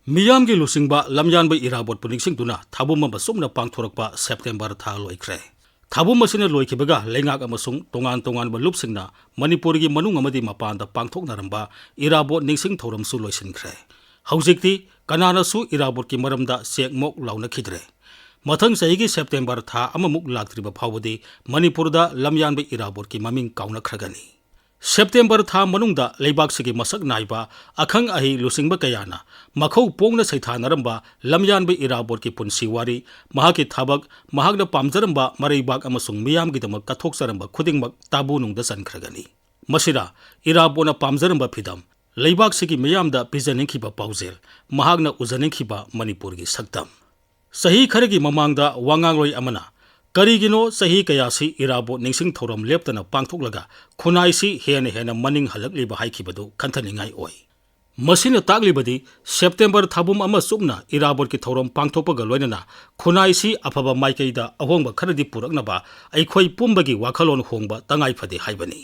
ꯃꯤꯌꯥꯝꯒꯤ ꯂꯨꯆꯤꯡꯕ ꯂꯝꯌꯥꯟꯕ ꯏꯔꯥꯕꯣꯠ ꯄꯨꯛꯅꯤꯡꯁꯤꯡꯗꯨꯅ ꯊꯥꯕꯨꯝ ꯑꯃ ꯆꯨꯝꯅ ꯄꯥꯡꯊꯣꯔꯛꯄ ꯁꯦꯞꯇꯦꯝꯕꯔ ꯊꯥ ꯂꯣꯏꯈ꯭ꯔꯦ꯫ ꯊꯥꯕꯨꯝ ꯑꯁꯤꯅ ꯂꯣꯏꯈꯤꯕꯒ ꯂꯩꯉꯥꯛ ꯑꯃꯁꯨꯡ ꯇꯣꯉꯥꯟ ꯇꯣꯉꯥꯟꯕ ꯂꯨꯞꯁꯤꯡꯅ ꯃꯅꯤꯄꯨꯔꯒꯤ ꯃꯅꯨꯡ ꯑꯃꯗꯤ ꯃꯄꯥꯟꯗ ꯄꯥꯡꯊꯣꯛꯅꯔꯝꯕ ꯏꯔꯥꯕꯣꯠ ꯅꯤꯡꯁꯤꯡ ꯊꯧꯔꯝꯁꯨ ꯂꯣꯏꯁꯤꯟꯈ꯭ꯔꯦ꯫ ꯍꯧꯖꯤꯛꯇꯤ ꯀꯅꯥꯅꯁꯨ ꯏꯔꯥꯕꯣꯠꯀꯤ ꯃꯔꯝꯗ ꯆꯦꯛꯃꯣꯛ ꯂꯥꯎꯅꯈꯤꯗ꯭ꯔꯦ꯫ ꯃꯊꯪ ꯆꯍꯤꯒꯤ ꯁꯦꯞꯇꯦꯝꯕꯔ ꯊꯥ ꯑꯃꯃꯨꯛ ꯂꯥꯛꯇ꯭ꯔꯤꯕ ꯐꯥꯎꯕꯗꯤ ꯃꯅꯤꯄꯨꯔꯗ ꯂꯝꯌꯥꯟꯕ ꯏꯔꯥꯕꯣꯠꯀꯤ ꯃꯃꯤꯡ ꯀꯥꯎꯅꯈ꯭ꯔꯒꯅꯤ꯫ ꯁꯦꯞꯇꯦꯝꯕꯔ ꯊꯥ ꯃꯅꯨꯡꯗ ꯂꯩꯕꯥꯛꯁꯤꯒꯤ ꯃꯁꯛ ꯅꯥꯏꯕ ꯑꯈꯪ ꯑꯍꯩ ꯂꯨꯆꯤꯡꯕ ꯀꯌꯥꯅ ꯃꯈꯧ ꯄꯣꯡꯅ ꯁꯩꯊꯥꯅꯔꯝꯕ ꯂꯝꯌꯥꯟꯕ ꯏꯔꯥꯕꯣꯠꯀꯤ ꯄꯨꯟꯁꯤ ꯋꯥꯔꯤ, ꯃꯍꯥꯛꯀꯤ ꯊꯕꯛ, ꯃꯍꯥꯛꯅ ꯄꯥꯝꯖꯔꯝꯕ ꯃꯔꯩꯕꯥꯛ ꯑꯃꯁꯨꯡ ꯃꯤꯌꯥꯝꯒꯤꯗꯃꯛ ꯀꯠꯊꯣꯛꯆꯔꯝꯕ ꯈꯨꯗꯤꯡꯃꯛ ꯇꯥꯕꯨ ꯅꯨꯡꯗ ꯆꯟꯈ꯭ꯔꯒꯅꯤ꯫ ꯃꯁꯤꯗ ꯏꯔꯥꯕꯣꯠꯅ ꯄꯥꯝꯖꯔꯝꯕ ꯐꯤꯗꯝ, ꯂꯩꯕꯥꯛꯁꯤꯒꯤ ꯃꯤꯌꯥꯝꯗ ꯄꯤꯖꯅꯤꯡꯈꯤꯕ ꯄꯥꯎꯖꯦꯜ, ꯃꯍꯥꯛꯅ ꯎꯖꯅꯤꯡꯈꯤꯕ ꯃꯅꯤꯄꯨꯔꯒꯤ ꯁꯛꯇꯝ꯫ ꯆꯍꯤ ꯈꯔꯒꯤ ꯃꯃꯥꯡꯗ ꯋꯥꯉꯥꯡꯂꯣꯏ ꯑꯃꯅ ꯀꯔꯤꯒꯤꯅꯣ ꯆꯍꯤ ꯀꯌꯥꯁꯤ ꯏꯔꯥꯕꯣꯠ ꯅꯤꯡꯁꯤꯡ ꯊꯧꯔꯝ ꯂꯦꯞꯇꯅ ꯄꯥꯡꯊꯣꯛꯂꯒ ꯈꯨꯟꯅꯥꯏꯁꯤ ꯍꯦꯟꯅ ꯃꯅꯤꯡ ꯍꯜꯂꯛꯂꯤꯕ ꯍꯥꯏꯈꯤꯕꯗꯨ ꯈꯟꯊꯅꯤꯡꯉꯥꯏ ꯑꯣꯏ꯫ ꯃꯁꯤꯅ ꯇꯥꯛꯂꯤꯕꯗꯤ ꯁꯦꯞꯇꯦꯝꯕꯔ ꯊꯥꯕꯨꯝ ꯑꯃ ꯆꯨꯞꯅ ꯏꯔꯥꯕꯣꯠꯀꯤ ꯊꯧꯔꯝ ꯄꯥꯡꯊꯣꯛꯄꯒ ꯂꯣꯏꯅꯅ ꯈꯨꯟꯅꯥꯏꯁꯤ ꯑꯐꯕ ꯃꯥꯏꯀꯩꯗ ꯑꯍꯣꯡꯕ ꯈꯔꯗꯤ ꯄꯨꯔꯛꯅꯕ ꯑꯩꯈꯣꯏ ꯄꯨꯝꯕꯒꯤ ꯋꯥꯈꯜꯂꯣꯟ ꯍꯣꯡꯕ ꯇꯉꯥꯏꯐꯗꯦ ꯍꯥꯏꯕꯅꯤ꯫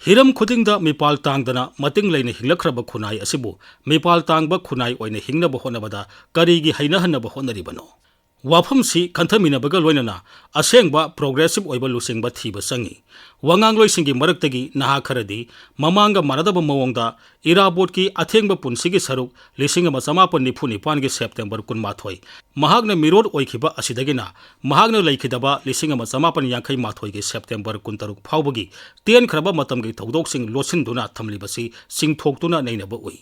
ꯍꯤꯔꯝ ꯈꯨꯗꯤꯡꯗ ꯃꯤꯄꯥꯜ ꯇꯥꯡꯗꯅ ꯃꯇꯤꯡ ꯂꯩꯅ ꯍꯤꯡꯂꯛꯈ꯭ꯔꯕ ꯈꯨꯟꯅꯥꯏ ꯑꯁꯤꯕꯨ ꯃꯤꯄꯥꯜ ꯇꯥꯡꯕ ꯈꯨꯟꯅꯥꯏ ꯑꯣꯏꯅ ꯍꯤꯡꯅꯕ ꯍꯣꯠꯅꯕꯗ ꯀꯔꯤꯒꯤ ꯍꯩꯅꯍꯟꯅꯕ ꯍꯣꯠꯅꯔꯤꯕꯅꯣ? ꯋꯥꯐꯝꯁꯤ ꯈꯟꯊꯃꯤꯟꯅꯕꯒ ꯂꯣꯏꯅꯅ ꯑꯁꯦꯡꯕ ꯄ꯭ꯔꯣꯒ꯭ꯔꯦꯁꯤꯕ ꯑꯣꯏꯕ ꯂꯨꯆꯤꯡꯕ ꯊꯤꯕ ꯆꯪꯏ꯫ ꯋꯥꯉꯥꯡꯂꯣꯏꯁꯤꯡꯒꯤ ꯃꯔꯛꯇꯒꯤ ꯅꯍꯥ ꯈꯔꯗꯤ ꯃꯃꯥꯡꯒ ꯃꯥꯟꯅꯗꯕ ꯃꯑꯣꯡꯗ ꯏꯔꯥꯕꯣꯠꯀꯤ ꯑꯊꯦꯡꯕ ꯄꯨꯟꯁꯤꯒꯤ ꯁꯔꯨꯛ 1994ꯒꯤ ꯁꯦꯞꯇꯦꯝꯕꯔ 12 ꯃꯍꯥꯛꯅ ꯃꯤꯔꯣꯠ ꯑꯣꯏꯈꯤꯕ ꯑꯁꯤꯗꯒꯤꯅ ꯃꯍꯥꯛꯅ ꯂꯩꯈꯤꯗꯕ 1958ꯒꯤ ꯁꯦꯞꯇꯦꯝꯕꯔ 13 ꯐꯥꯎꯕꯒꯤ ꯇꯦꯟꯈ꯭ꯔꯕ ꯃꯇꯝꯒꯤ ꯊꯧꯗꯣꯛꯁꯤꯡ ꯂꯣꯠꯁꯤꯟꯗꯨꯅ ꯊꯝꯂꯤꯕꯁꯤ ꯆꯤꯡꯊꯣꯛꯇꯨꯅ ꯅꯩꯅꯕ ꯎꯏ꯫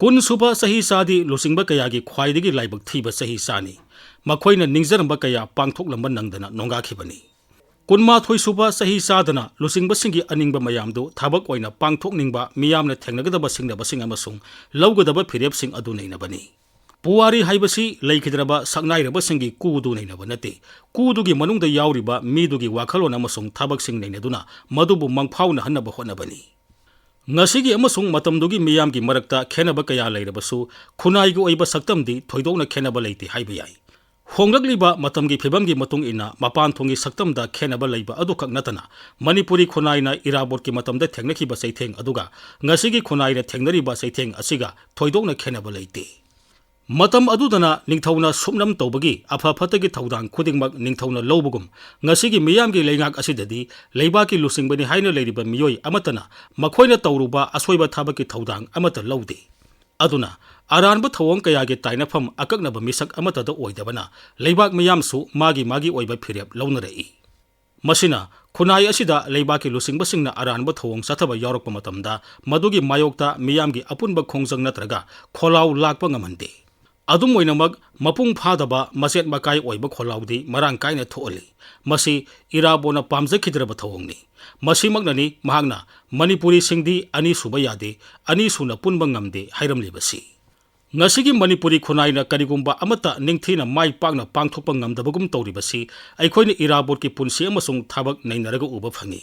10 ꯁꯨꯕ ꯆꯍꯤ ꯆꯥꯗꯤ ꯂꯨꯆꯤꯡꯕ ꯀꯌꯥꯒꯤ ꯈ꯭ꯋꯥꯏꯗꯒꯤ ꯂꯥꯏꯕꯛ ꯊꯤꯕ ꯆꯍꯤ ꯆꯥꯅꯤ꯫ ꯃꯈꯣꯏꯅ ꯅꯤꯡꯖꯔꯝꯕ ꯀꯌꯥ ꯄꯥꯡꯊꯣꯛꯂꯝꯕ ꯅꯪꯗꯅ ꯅꯣꯡꯒꯥꯈꯤꯕꯅꯤ꯫ 12 ꯁꯨꯕ ꯆꯍꯤ ꯆꯥꯗꯅ ꯂꯨꯆꯤꯡꯕꯁꯤꯡꯒꯤ ꯑꯅꯤꯡꯕ ꯃꯌꯥꯝꯗꯨ ꯊꯕꯛ ꯑꯣꯏꯅ ꯄꯥꯡꯊꯣꯛꯅꯤꯡꯕ ꯃꯤꯌꯥꯝꯅ ꯊꯦꯡꯅꯒꯗꯕ ꯁꯤꯡꯅꯕꯁꯤꯡ ꯑꯃꯁꯨꯡ ꯂꯧꯒꯗꯕ ꯐꯤꯔꯦꯞꯁꯤꯡ ꯑꯗꯨ ꯅꯩꯅꯕꯅꯤ꯫ ꯄꯨꯋꯥꯔꯤ ꯍꯥꯏꯕꯁꯤ ꯂꯩꯈꯤꯗ꯭ꯔꯕ ꯁꯛꯅꯥꯏꯔꯕꯁꯤꯡꯒꯤ ꯀꯨꯗꯨ ꯅꯩꯅꯕ ꯅꯠꯇꯦ, ꯀꯨꯗꯨꯒꯤ ꯃꯅꯨꯡꯗ ꯌꯥꯎꯔꯤꯕ ꯃꯤꯗꯨꯒꯤ ꯋꯥꯈꯜꯂꯣꯟ ꯑꯃꯁꯨꯡ ꯊꯕꯛꯁꯤꯡ ꯅꯩꯅꯗꯨꯅ ꯃꯗꯨꯕꯨ ꯃꯪꯐꯥꯎꯅꯍꯟꯅꯕ ꯍꯣꯠꯅꯕꯅꯤ꯫ ꯉꯁꯤꯒꯤ ꯑꯃꯁꯨꯡ ꯃꯇꯝꯗꯨꯒꯤ ꯃꯤꯌꯥꯝꯒꯤ ꯃꯔꯛꯇ ꯈꯦꯟꯅꯕ ꯀꯌꯥ ꯂꯩꯔꯕꯁꯨ ꯈꯨꯟꯅꯥꯏꯒꯤ ꯑꯣꯏꯕ ꯁꯛꯇꯝꯗꯤ ꯊꯣꯏꯗꯣꯛꯅ ꯈꯦꯟꯅꯕ ꯂꯩꯇꯦ ꯍꯥꯏꯕ ꯌꯥꯏ꯫ ꯍꯣꯡꯂꯛꯂꯤꯕ ꯃꯇꯝꯒꯤ ꯐꯤꯕꯝꯒꯤ ꯃꯇꯨꯡ ꯏꯟꯅ ꯃꯄꯥꯟ ꯊꯣꯡꯒꯤ ꯁꯛꯇꯝꯗ ꯈꯦꯟꯅꯕ ꯂꯩꯕ ꯑꯗꯨꯈꯛ ꯅꯠꯇꯅ ꯃꯅꯤꯄꯨꯔꯤ ꯈꯨꯟꯅꯥꯏꯅ ꯏꯔꯥꯕꯣꯠꯀꯤ ꯃꯇꯝꯗ ꯊꯦꯡꯅꯈꯤꯕ ꯆꯩꯊꯦꯡ ꯑꯗꯨꯒ ꯉꯁꯤꯒꯤ ꯈꯨꯟꯅꯥꯏꯅ ꯊꯦꯡꯅꯔꯤꯕ ꯆꯩꯊꯦꯡ ꯑꯁꯤꯒ ꯊꯣꯏꯗꯣꯛꯅ ꯈꯦꯟꯅꯕ ꯂꯩꯇꯦ꯫ ꯃꯇꯝ ꯑꯗꯨꯗꯅ ꯅꯤꯡꯊꯧꯅ ꯁꯨꯞꯅꯝ ꯇꯧꯕꯒꯤ ꯑꯐ ꯐꯠꯇꯒꯤ ꯊꯧꯗꯥꯡ ꯈꯨꯗꯤꯡꯃꯛ ꯅꯤꯡꯊꯧꯅ ꯂꯧꯕꯒꯨꯝ ꯉꯁꯤꯒꯤ ꯃꯤꯌꯥꯝꯒꯤ ꯂꯩꯉꯥꯛ ꯑꯁꯤꯗꯗꯤ ꯂꯩꯕꯥꯛꯀꯤ ꯂꯨꯆꯤꯡꯕꯅꯤ ꯍꯥꯏꯅ ꯂꯩꯔꯤꯕ ꯃꯤꯑꯣꯏ ꯑꯃꯠꯇꯅ ꯃꯈꯣꯏꯅ ꯇꯧꯔꯨꯕ ꯑꯁꯣꯏꯕ ꯊꯕꯛꯀꯤ ꯊꯧꯗꯥꯡ ꯑꯃꯠꯇ ꯂꯧꯗꯦ꯫ ꯑꯗꯨꯅ ꯑꯔꯥꯟꯕ ꯊꯧꯑꯣꯡ ꯀꯌꯥꯒꯤ ꯇꯥꯏꯅꯐꯝ ꯑꯀꯛꯅꯕ ꯃꯤꯁꯛ ꯑꯃꯠꯇꯗ ꯑꯣꯏꯗꯕꯅ ꯂꯩꯕꯥꯛ ꯃꯤꯌꯥꯝꯁꯨ ꯃꯥꯒꯤ ꯑꯣꯏꯕ ꯐꯤꯔꯦꯞ ꯂꯧꯅꯔꯛꯏ꯫ ꯃꯁꯤꯅ ꯈꯨꯟꯅꯥꯏ ꯑꯁꯤꯗ ꯂꯩꯕꯥꯛꯀꯤ ꯂꯨꯆꯤꯡꯕꯁꯤꯡꯅ ꯑꯔꯥꯟꯕ ꯊꯧꯑꯣꯡ ꯆꯠꯊꯕ ꯌꯥꯎꯔꯛꯄ ꯃꯇꯝꯗ ꯃꯗꯨꯒꯤ ꯃꯥꯌꯣꯛꯇ ꯃꯤꯌꯥꯝꯒꯤ ꯑꯄꯨꯟꯕ ꯈꯣꯡꯖꯪ ꯅꯠꯇ꯭ꯔꯒ ꯈꯣꯜꯂꯥꯎ ꯂꯥꯛꯄ ꯉꯝꯍꯟꯗꯦ꯫ ꯑꯗꯨꯝ ꯑꯣꯏꯅꯃꯛ ꯃꯄꯨꯡ ꯐꯥꯗꯕ ꯃꯆꯦꯠ ꯃꯀꯥꯏ ꯑꯣꯏꯕ ꯈꯣꯜꯂꯥꯎꯗꯤ ꯃꯔꯥꯡ ꯀꯥꯏꯅ ꯊꯣꯛꯍꯜꯂꯤ꯫ ꯃꯁꯤ ꯏꯔꯥꯕꯣꯠꯅ ꯄꯥꯝꯖꯈꯤꯗ꯭ꯔꯕ ꯊꯧꯑꯣꯡꯅꯤ꯫ ꯃꯁꯤꯃꯛꯅꯅꯤ ꯃꯍꯥꯛꯅ ꯃꯅꯤꯄꯨꯔꯤꯁꯤꯡꯗꯤ ꯑꯅꯤ ꯁꯨꯕ ꯌꯥꯗꯦ, ꯑꯅꯤ ꯁꯨꯅ ꯄꯨꯟꯕ ꯉꯝꯗꯦ ꯍꯥꯏꯔꯝꯂꯤꯕꯁꯤ꯫ ꯉꯁꯤꯒꯤ ꯃꯅꯤꯄꯨꯔꯤ ꯈꯨꯟꯅꯥꯏꯅ ꯀꯔꯤꯒꯨꯝꯕ ꯑꯃꯠꯇ ꯅꯤꯡꯊꯤꯅ ꯃꯥꯏ ꯄꯥꯛꯅ ꯄꯥꯡꯊꯣꯛꯄ ꯉꯝꯗꯕꯒꯨꯝ ꯇꯧꯔꯤꯕꯁꯤ ꯑꯩꯈꯣꯏꯅ ꯏꯔꯥꯕꯣꯠꯀꯤ ꯄꯨꯟꯁꯤ ꯑꯃꯁꯨꯡ ꯊꯕꯛ ꯅꯩꯅꯔꯒ ꯎꯕ ꯐꯪꯏ꯫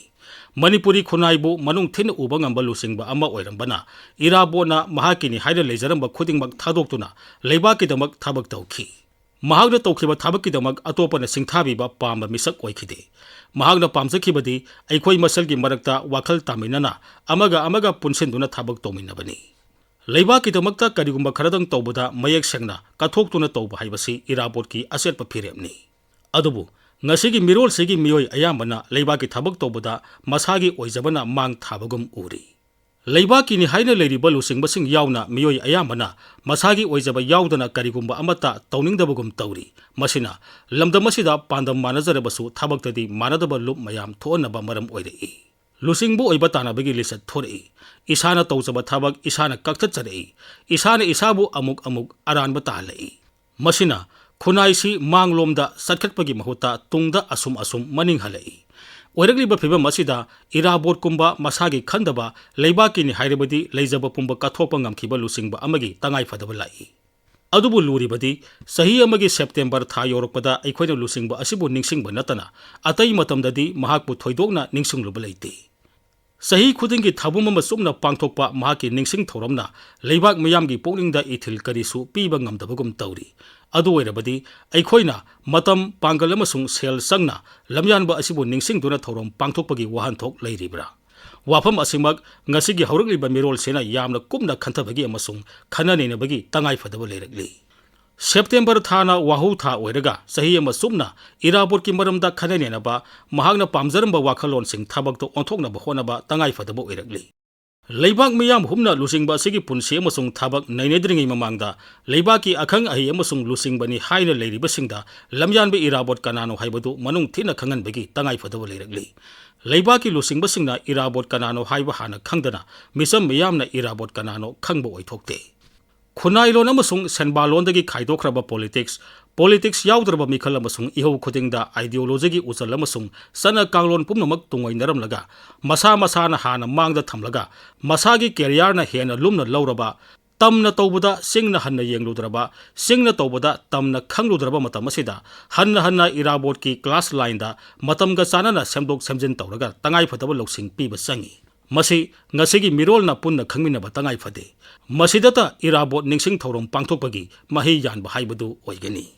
ꯃꯅꯤꯄꯨꯔꯤ ꯈꯨꯟꯅꯥꯏꯕꯨ ꯃꯅꯨꯡ ꯊꯤꯟꯅ ꯎꯕ ꯉꯝꯕ ꯂꯨꯆꯤꯡꯕ ꯑꯃ ꯑꯣꯏꯔꯝꯕꯅ ꯏꯔꯥꯕꯣꯠꯅ ꯃꯍꯥꯛꯀꯤꯅꯤ ꯍꯥꯏꯅ ꯂꯩꯖꯔꯝꯕ ꯈꯨꯗꯤꯡꯃꯛ ꯊꯥꯗꯣꯛꯇꯨꯅ ꯂꯩꯕꯥꯛꯀꯤꯗꯃꯛ ꯊꯕꯛ ꯇꯧꯈꯤ꯫ ꯃꯍꯥꯛꯅ ꯇꯧꯈꯤꯕ ꯊꯕꯛꯀꯤꯗꯃꯛ ꯑꯇꯣꯞꯄꯅ ꯁꯤꯡꯊꯥꯕꯤꯕ ꯄꯥꯝꯕ ꯃꯤꯁꯛ ꯑꯣꯏꯈꯤꯗꯦ꯫ ꯃꯍꯥꯛꯅ ꯄꯥꯝꯖꯈꯤꯕꯗꯤ ꯑꯩꯈꯣꯏ ꯃꯁꯦꯜꯒꯤ ꯃꯔꯛꯇ ꯋꯥꯈꯜ ꯇꯥꯃꯤꯟꯅꯅ ꯑꯃꯒ ꯄꯨꯟꯁꯤꯟꯗꯨꯅ ꯊꯕꯛ ꯇꯧꯃꯤꯟꯅꯕꯅꯤ꯫ ꯂꯩꯕꯥꯛꯀꯤꯗꯃꯛꯇ ꯀꯔꯤꯒꯨꯝꯕ ꯈꯔꯗꯪ ꯇꯧꯕꯗ ꯃꯌꯦꯛ ꯁꯦꯡꯅ ꯀꯠꯊꯣꯛꯇꯨꯅ ꯇꯧꯕ ꯍꯥꯏꯕꯁꯤ ꯏꯔꯥꯕꯣꯠꯀꯤ ꯑꯆꯦꯠꯄ ꯐꯤꯔꯦꯞꯅꯤ꯫ ꯑꯗꯨꯕꯨ ꯉꯁꯤꯒꯤ ꯃꯤꯔꯣꯜꯁꯤꯒꯤ ꯃꯤꯑꯣꯏ ꯑꯌꯥꯝꯕꯅ ꯂꯩꯕꯥꯛꯀꯤ ꯊꯕꯛ ꯇꯧꯕꯗ ꯃꯁꯥꯒꯤ ꯑꯣꯏꯖꯕꯅ ꯃꯥꯡ ꯊꯥꯕꯒꯨꯝ ꯎꯔꯤ꯫ ꯂꯩꯕꯥꯛꯀꯤꯅꯤ ꯍꯥꯏꯅ ꯂꯩꯔꯤꯕ ꯂꯨꯆꯤꯡꯕꯁꯤꯡ ꯌꯥꯎꯅ ꯃꯤꯑꯣꯏ ꯑꯌꯥꯝꯕꯅ ꯃꯁꯥꯒꯤ ꯑꯣꯏꯖꯕ ꯌꯥꯎꯗꯅ ꯀꯔꯤꯒꯨꯝꯕ ꯑꯃꯠꯇ ꯇꯧꯅꯤꯡꯗꯕꯒꯨꯝ ꯇꯧꯔꯤ꯫ ꯃꯁꯤꯅ ꯂꯝꯗꯝ ꯑꯁꯤꯗ ꯄꯥꯟꯗꯝ ꯃꯥꯟꯅꯖꯔꯕꯁꯨ ꯊꯕꯛꯇꯗꯤ ꯃꯥꯟꯅꯗꯕ ꯂꯨꯞ ꯃꯌꯥꯝ ꯊꯣꯛꯍꯟꯅꯕ ꯃꯔꯝ ꯑꯣꯏꯔꯛꯏ꯫ ꯂꯨꯆꯤꯡꯕ ꯑꯣꯏꯕ ꯇꯥꯟꯅꯕꯒꯤ ꯂꯤꯆꯠ ꯊꯣꯔꯛꯏ꯫ ꯏꯁꯥꯅ ꯇꯧꯖꯕ ꯊꯕꯛ ꯏꯁꯥꯅ ꯀꯛꯊꯠꯆꯔꯛꯏ꯫ ꯏꯁꯥꯅ ꯏꯁꯥꯕꯨ ꯑꯃꯨꯛ ꯑꯔꯥꯟꯕ ꯇꯥꯍꯜꯂꯛꯏ꯫ ꯃꯁꯤꯅ ꯈꯨꯟꯅꯥꯏꯁꯤ ꯃꯥꯡꯂꯣꯝꯗ ꯆꯠꯈꯠꯄꯒꯤ ꯃꯍꯨꯠꯇ ꯇꯨꯡꯗ ꯑꯁꯨꯝ ꯃꯅꯤꯡ ꯍꯜꯂꯛꯏ꯫ ꯑꯣꯏꯔꯛꯂꯤꯕ ꯐꯤꯕꯝ ꯑꯁꯤꯗ ꯏꯔꯥꯕꯣꯠꯀꯨꯝꯕ ꯃꯁꯥꯒꯤ ꯈꯟꯗꯕ ꯂꯩꯕꯥꯛꯀꯤꯅꯤ ꯍꯥꯏꯔꯕꯗꯤ ꯂꯩꯖꯕ ꯄꯨꯝꯕ ꯀꯠꯊꯣꯛꯄ ꯉꯝꯈꯤꯕ ꯂꯨꯆꯤꯡꯕ ꯑꯃꯒꯤ ꯇꯉꯥꯏꯐꯗꯕ ꯂꯥꯛꯏ꯫ ꯑꯗꯨꯕꯨ ꯂꯨꯔꯤꯕꯗꯤ ꯆꯍꯤ ꯑꯃꯒꯤ ꯁꯦꯞꯇꯦꯝꯕꯔ ꯊꯥ ꯌꯧꯔꯛꯄꯗ ꯑꯩꯈꯣꯏꯅ ꯂꯨꯆꯤꯡꯕ ꯑꯁꯤꯕꯨ ꯅꯤꯡꯁꯤꯡꯕ ꯅꯠꯇꯅ ꯑꯇꯩ ꯃꯇꯝꯗꯗꯤ ꯃꯍꯥꯛꯄꯨ ꯊꯣꯏꯗꯣꯛꯅ ꯅꯤꯡꯁꯤꯡꯂꯨꯕ ꯂꯩꯇꯦ꯫ ꯆꯍꯤ ꯈꯨꯗꯤꯡꯒꯤ ꯊꯥꯕꯨꯝ ꯑꯃ ꯆꯨꯞꯅ ꯄꯥꯡꯊꯣꯛꯄ ꯃꯍꯥꯛꯀꯤ ꯅꯤꯡꯁꯤꯡ ꯊꯧꯔꯝꯅ ꯂꯩꯕꯥꯛ ꯃꯤꯌꯥꯝꯒꯤ ꯄꯨꯛꯅꯤꯡꯗ ꯏꯊꯤꯜ ꯀꯔꯤꯁꯨ ꯄꯤꯕ ꯉꯝꯗꯕꯒꯨꯝ ꯇꯧꯔꯤ꯫ ꯑꯗꯨ ꯑꯣꯏꯔꯕꯗꯤ ꯑꯩꯈꯣꯏꯅ ꯃꯇꯝ, ꯄꯥꯡꯒꯜ ꯑꯃꯁꯨꯡ ꯁꯦꯜ ꯆꯪꯅ ꯂꯝꯌꯥꯟꯕ ꯑꯁꯤꯕꯨ ꯅꯤꯡꯁꯤꯡꯗꯨꯅ ꯊꯧꯔꯝ ꯄꯥꯡꯊꯣꯛꯄꯒꯤ ꯋꯥꯍꯟꯊꯣꯛ ꯂꯩꯔꯤꯕ꯭ꯔꯥ? वाफम असिमक ngasi gi haurakliba mirol sena yamna kumna khanthabagi amasung khananenabagi tangai fadaba lerakli September thana wahu tha oiraga sahi ama sumna irabot ki maramda khananenaba mahagna pamjaramba wakhalon sing thabak to onthokna ba honaba tangai fadaba oirakli Leibak miyam humna lusingba sigi punsi amasung thabak nainedringi mamangda leibaki akhang ahi amasung lusingbani haina leiribasingda lamyanba irabot kanano haibadu manung thina khanganbagi tangai fadaba lerakli Leibaki lusingbasingna irabot kanano haiba hana khangdana misam miyamna irabot kanano khangba oithokte Khunailon amasung senbalondagi khaidokraba politics yaudrba mikhal amasung ihau khudingda ideology usal amasung sana kanglon pumnamak tungoi naramlaga masa na hana mangda thamlaga masagi career na hena lumna lauraba tamna tawbuda singna hanna yengludraba singna tawbuda tamna khangludraba matam asida hanna irabot ki class line da matamga sanana semdok semjin tawraga tangai fataba loksing piba sangi Masi ngasigi mirol na punna khangminaba tangai fade masidata irabot ningsing thorom pangthokpagi mahi yan ba haibadu oigani